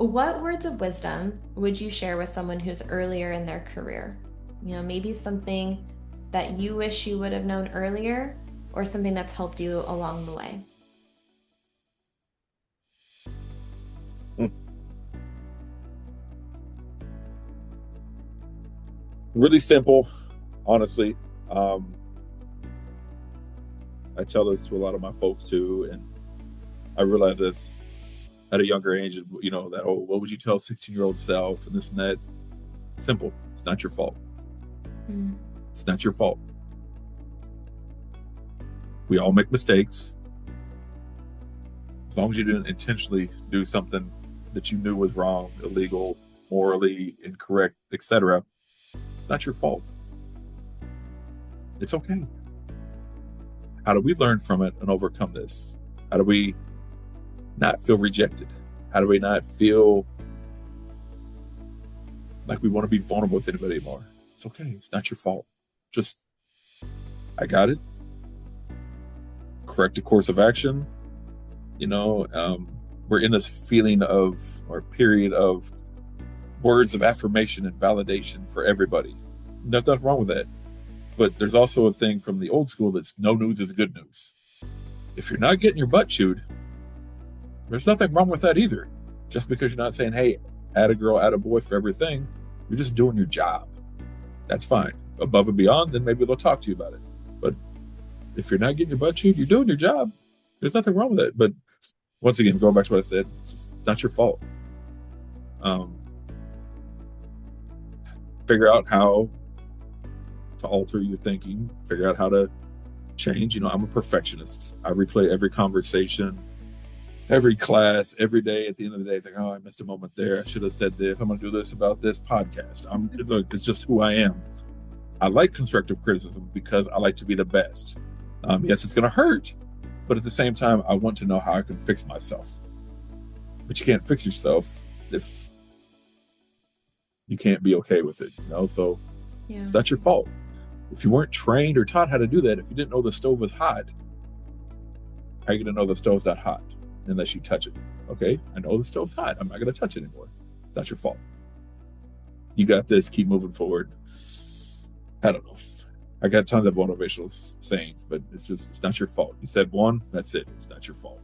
What words of wisdom would you share with someone who's earlier in their career? Maybe something that you wish you would have known earlier or something that's helped you along the way. Mm. Really simple, honestly. Um, I tell this to a lot of my folks too, and I realize this at a younger age. That what would you tell 16-year-old self and this and that. Simple. It's not your fault. Mm. It's not your fault. We all make mistakes. As long as you didn't intentionally do something that you knew was wrong, illegal, morally incorrect, etc., it's not your fault. It's okay. How do we learn from it and overcome this? How do we not feel rejected? How do we not feel like we want to be vulnerable with anybody anymore? It's okay. It's not your fault. Just, I got it. Correct a course of action. We're in this feeling of, or period of words of affirmation and validation for everybody. Nothing wrong with that. But there's also a thing from the old school that's no news is good news. If you're not getting your butt chewed, there's nothing wrong with that either. Just because you're not saying, hey, add a girl, add a boy for everything, you're just doing your job. That's fine. Above and beyond, then maybe they'll talk to you about it. But if you're not getting your butt chewed, you're doing your job. There's nothing wrong with it. But once again, going back to what I said, it's not your fault. Figure out how to alter your thinking, figure out how to change. I'm a perfectionist. I replay every conversation, every class, every day. At the end of the day, it's like, oh, I missed a moment there. I should have said this. I'm going to do this about this podcast. Look, it's just who I am. I like constructive criticism because I like to be the best. Yes, it's going to hurt, but at the same time, I want to know how I can fix myself. But you can't fix yourself if you can't be okay with it, So Yeah. it's not your fault. If you weren't trained or taught how to do that, if you didn't know the stove was hot, how are you going to know the stove's not hot unless you touch it? Okay, I know the stove's hot. I'm not going to touch it anymore. It's not your fault. You got this. Keep moving forward. I don't know. I got tons of motivational sayings, but it's not your fault. You said one, that's it. It's not your fault.